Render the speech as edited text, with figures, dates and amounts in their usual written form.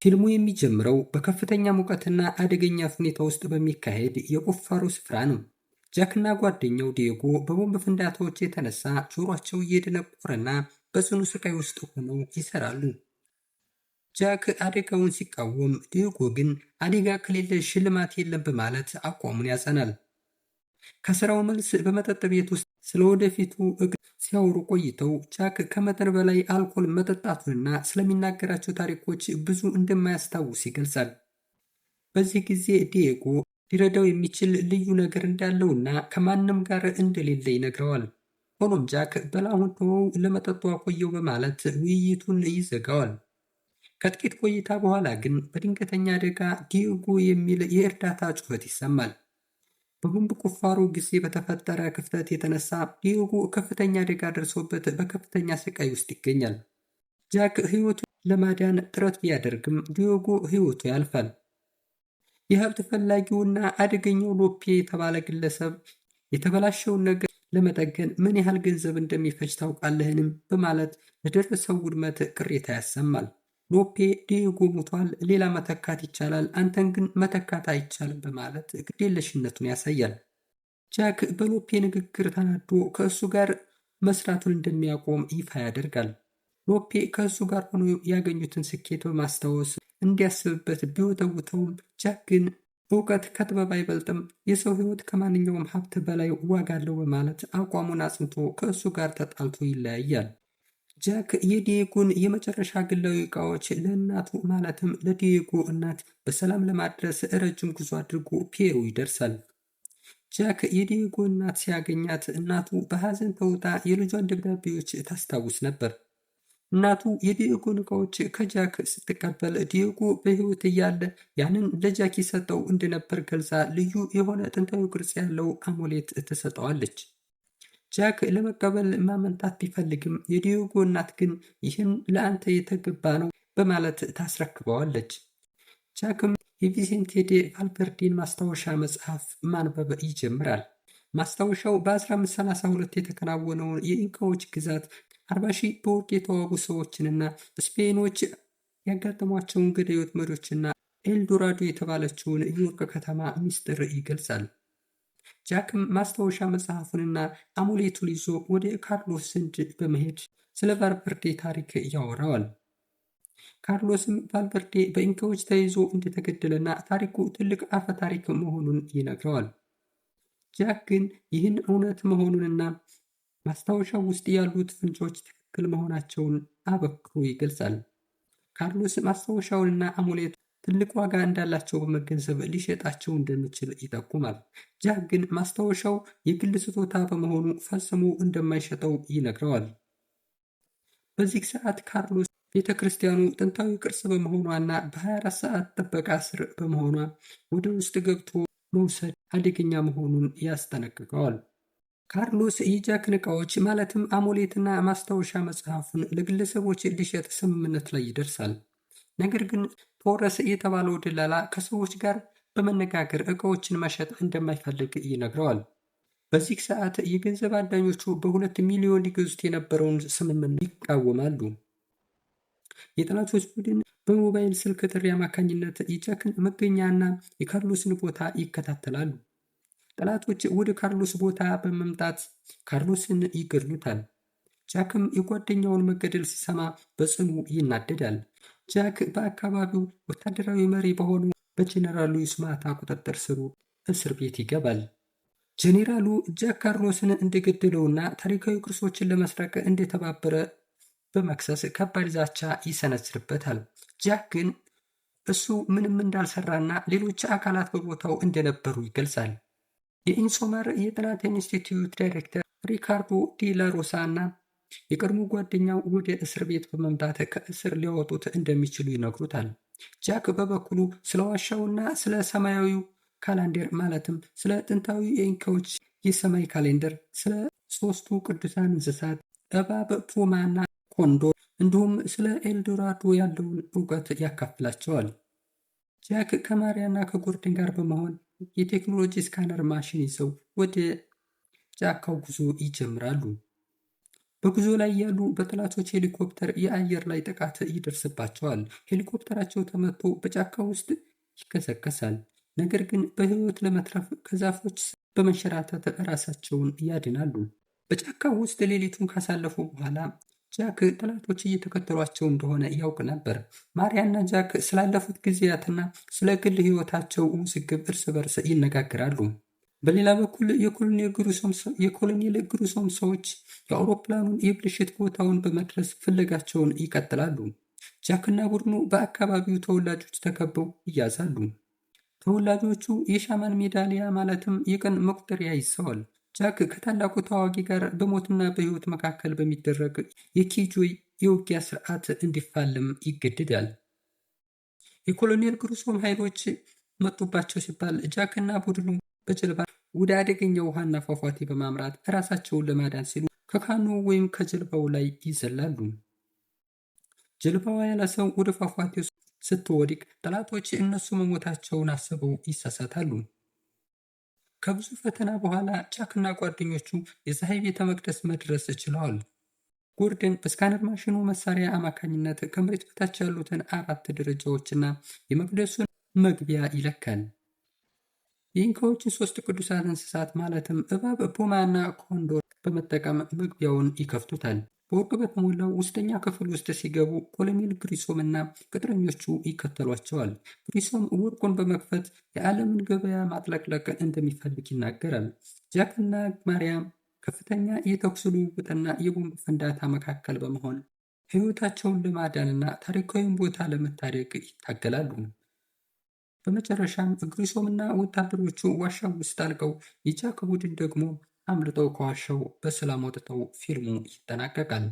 ፊልሙ የሚጀምረው በከፍተኛ ሙቀትና አደገኛ ሁኔታ ውስጥ በሚካሄድ የቁፋሮ ስፍራ ነው። ጃክና ጓደኛው ዲዮጎ በቦምብ ፍንዳታዎች የተነሳ ጆሮአቸው እየደነቆረና በጽኑ ስቃይ ውስጥ ሆነው ይሰራሉ። ጃክ አደጋውን ሲቃወም፣ ዲዮጎ ግን አደጋ ከሌለ ሽልማት የለም በማለት አቋሙን ያጸናል። ከስራው መልስ በመጠጥ ቤት ውስጥ ስለ ወደፊቱ እቅድ ሲያወሩ ቆይተው ጃክ ከመጠን በላይ አልኮል መጠጣቱንና ስለሚናገራቸው ታሪኮች ብዙ እንደማያስታውስ ይገልጻል። በዚህ ጊዜ ዲዮጎ ሊረዳው የሚችል ልዩ ነገር እንዳለውና ከማንም ጋር እንደሌለ ይነግረዋል። ሆኖም ጃክ በላሁን ተወው፣ ለመጠጡ አቆየው በማለት ውይይቱን ይዘጋዋል። ከጥቂት ቆይታ በኋላ ግን በድንገተኛ አደጋ ዲዮጎ የሚል የእርዳታ ጩኸት ይሰማል። በቦምብ ቁፋሮ ጊዜ በተፈጠረ ክፍተት የተነሳ ዲዮጎ ከፍተኛ አደጋ ደርሶበት በከፍተኛ ስቃይ ውስጥ ይገኛል። ጃክ ሕይወቱን ለማዳን ጥረት ቢያደርግም ዲዮጎ ሕይወቱ ያልፋል። የሀብት ፈላጊውና አደገኛው ሎፔ የተባለ ግለሰብ የተበላሸውን ነገር ለመጠገን ምን ያህል ገንዘብ እንደሚፈጅ ታውቃለህንም? በማለት ለደረሰው ውድመት ቅሬታ ያሰማል። ሎፔ ዲዮጎ ሞቷል፣ ሌላ መተካት ይቻላል፣ አንተን ግን መተካት አይቻልም በማለት ግዴለሽነቱን ያሳያል። ጃክ በሎፔ ንግግር ተናዶ ከእሱ ጋር መስራቱን እንደሚያቆም ይፋ ያደርጋል። ሎፔ ከእሱ ጋር ሆኖ ያገኙትን ስኬት በማስታወስ እንዲያስብበት ቢወተውተውም ጃክ ግን እውቀት ከጥበብ አይበልጥም፣ የሰው ሕይወት ከማንኛውም ሀብት በላይ ዋጋ አለው በማለት አቋሙን አጽንቶ ከእሱ ጋር ተጣልቶ ይለያያል። ጃክ የዲዮጎን የመጨረሻ ግላዊ ዕቃዎች ለእናቱ ማለትም ለዲዮጎ እናት በሰላም ለማድረስ ረጅም ጉዞ አድርጎ ፔሩ ይደርሳል። ጃክ የዲዮጎ እናት ሲያገኛት እናቱ በሐዘን ተውጣ የልጇን ደብዳቤዎች ታስታውስ ነበር። እናቱ የዲዮጎን ዕቃዎች ከጃክ ስትቀበል ዲዮጎ በሕይወት እያለ ያንን ለጃክ ይሰጠው እንደነበር ገልጻ ልዩ የሆነ ጥንታዊ ቅርጽ ያለው አሞሌት ትሰጠዋለች። ጃክ ለመቀበል ማመንታት ቢፈልግም የዲዮጎ እናት ግን ይህን ለአንተ የተገባ ነው በማለት ታስረክበዋለች። ጃክም የቪሴንቴ ዴ ቫልቨርዴን ማስታወሻ መጽሐፍ ማንበብ ይጀምራል። ማስታወሻው በ1532 የተከናወነውን የኢንካዎች ግዛት 40 ሺህ በወርቅ የተዋቡ ሰዎችንና ስፔኖች ያጋጠሟቸውን ገዳይ ወጥመዶችና ኤልዶራዶ የተባለችውን የወርቅ ከተማ ምስጢር ይገልጻል። ጃክም ማስታወሻ መጽሐፉንና አሙሌቱን ይዞ ወደ ካርሎስ ዘንድ በመሄድ ስለ ቫልቨርዴ ታሪክ ያወራዋል። ካርሎስም ቫልቨርዴ በኢንካዎች ተይዞ እንደተገደለና ታሪኩ ትልቅ አፈ ታሪክ መሆኑን ይነግረዋል። ጃክ ግን ይህን እውነት መሆኑንና ማስታወሻው ውስጥ ያሉት ፍንጮች ትክክል መሆናቸውን አበክሮ ይገልጻል። ካርሎስ ማስታወሻውንና አሙሌቱ ትልቅ ዋጋ እንዳላቸው በመገንዘብ ሊሸጣቸው እንደሚችል ይጠቁማል። ጃክ ግን ማስታወሻው የግል ስጦታ በመሆኑ ፈጽሞ እንደማይሸጠው ይነግረዋል። በዚህ ሰዓት ካርሎስ ቤተ ክርስቲያኑ ጥንታዊ ቅርስ በመሆኗና በ24 ሰዓት ጥበቃ ስር በመሆኗ ወደ ውስጥ ገብቶ መውሰድ አደገኛ መሆኑን ያስጠነቅቀዋል። ካርሎስ የጃክን ዕቃዎች ማለትም አሞሌትና ማስታወሻ መጽሐፉን ለግለሰቦች ሊሸጥ ስምምነት ላይ ይደርሳል። ነገር ግን ቶረስ የተባለው ደላላ ከሰዎች ጋር በመነጋገር ዕቃዎችን መሸጥ እንደማይፈልግ ይነግረዋል። በዚህ ሰዓት የገንዘብ አዳኞቹ በ2 ሚሊዮን ሊገዙት የነበረውን ስምምነት ይቃወማሉ። የጠላቶች ቡድን በሞባይል ስልክ ጥሪ አማካኝነት የጃክን መገኛና የካርሎስን ቦታ ይከታተላሉ። ጠላቶች ወደ ካርሎስ ቦታ በመምጣት ካርሎስን ይገድሉታል። ጃክም የጓደኛውን መገደል ሲሰማ በጽኑ ይናደዳል። ጃክ በአካባቢው ወታደራዊ መሪ በሆነው በጄኔራል ሉዊስ ማታ ቁጥጥር ስር እስር ቤት ይገባል። ጄኔራሉ ጃክ ካርሎስን እንደገደለውና ታሪካዊ ቅርሶችን ለመስረቅ እንደተባበረ በመክሰስ ከባድ ዛቻ ይሰነዝርበታል። ጃክ ግን እሱ ምንም እንዳልሰራና ሌሎች አካላት በቦታው እንደነበሩ ይገልጻል። የኢንሶመር የጥናት ኢንስቲትዩት ዳይሬክተር ሪካርዶ ዲ ላሮሳ እና የቀድሞ ጓደኛው ወደ እስር ቤት በመምጣት ከእስር ሊያወጡት እንደሚችሉ ይነግሩታል። ጃክ በበኩሉ ስለ ዋሻውና ስለ ሰማያዊው ካላንደር ማለትም ስለ ጥንታዊ የኢንካዎች የሰማይ ካሌንደር፣ ስለ 3ቱ ቅዱሳን እንስሳት እባብ፣ ፑማና ኮንዶር እንዲሁም ስለ ኤልዶራዶ ያለውን እውቀት ያካፍላቸዋል። ጃክ ከማሪያና ከጎርደን ጋር በመሆን የቴክኖሎጂ ስካነር ማሽን ይዘው ወደ ጫካው ጉዞ ይጀምራሉ። በጉዞ ላይ ያሉ በጠላቶች ሄሊኮፕተር የአየር ላይ ጥቃት ይደርስባቸዋል። ሄሊኮፕተራቸው ተመቶ በጫካ ውስጥ ይከሰከሳል። ነገር ግን በሕይወት ለመትረፍ ከዛፎች ስር በመንሸራተት ራሳቸውን ያድናሉ። በጫካ ውስጥ ሌሊቱን ካሳለፉ በኋላ ጃክ ጠላቶች እየተከተሏቸው እንደሆነ ያውቅ ነበር። ማሪያና ጃክ ስላለፉት ጊዜያትና ስለ ግል ሕይወታቸው ውዝግብ እርስ በርስ ይነጋገራሉ። በሌላ በኩል የኮሎኔል ግሩሶም ሰዎች የአውሮፕላኑን የብልሽት ቦታውን በመድረስ ፍለጋቸውን ይቀጥላሉ። ጃክና ቡድኑ በአካባቢው ተወላጆች ተከበው ይያዛሉ። ተወላጆቹ የሻማን ሜዳሊያ ማለትም የቀን መቁጠሪያ ይዘዋል። ጃክ ከታላቁ ተዋጊ ጋር በሞትና በሕይወት መካከል በሚደረግ የኪጆይ የውጊያ ስርዓት እንዲፋለም ይገደዳል። የኮሎኔል ግሩሶም ኃይሎች መጡባቸው ሲባል ጃክና ቡድኑ በጀልባ ወደ አደገኛ ውሃና ፏፏቴ በማምራት ራሳቸውን ለማዳን ሲሉ ከካኖ ወይም ከጀልባው ላይ ይዘላሉ። ጀልባዋ ያለ ሰው ወደ ፏፏቴው ስትወድቅ ጠላቶች እነሱ መሞታቸውን አስበው ይሳሳታሉ። ከብዙ ፈተና በኋላ ጃክና ጓደኞቹ የፀሐይ ቤተ መቅደስ መድረስ ችለዋል። ጎርደን በስካነር ማሽኑ መሳሪያ አማካኝነት ከመሬት በታች ያሉትን 4 ደረጃዎችና የመቅደሱን መግቢያ ይለካል። የኢንካዎችን 3 ቅዱሳት እንስሳት ማለትም እባብ፣ ፑማ እና ኮንዶር በመጠቀም መግቢያውን ይከፍቱታል። በወርቅ በተሞላው ውስጠኛ ክፍል ውስጥ ሲገቡ ኮሎኔል ግሪሶም እና ቅጥረኞቹ ይከተሏቸዋል። ግሪሶም ወርቁን በመክፈት የዓለምን ገበያ ማጥለቅለቅ እንደሚፈልግ ይናገራል። ጃክ እና ማርያም ከፍተኛ የተኩስ ልውውጥና የቦምብ ፍንዳታ መካከል በመሆን ሕይወታቸውን ለማዳንና ታሪካዊውን ቦታ ለመታደግ ይታገላሉ። በመጨረሻም ግሪሶም እና ወታደሮቹ ዋሻው ውስጥ አልቀው የጃክ ቡድን ደግሞ አምልጠው ከዋሻው በሰላም ወጥተው ፊልሙ ይጠናቀቃል።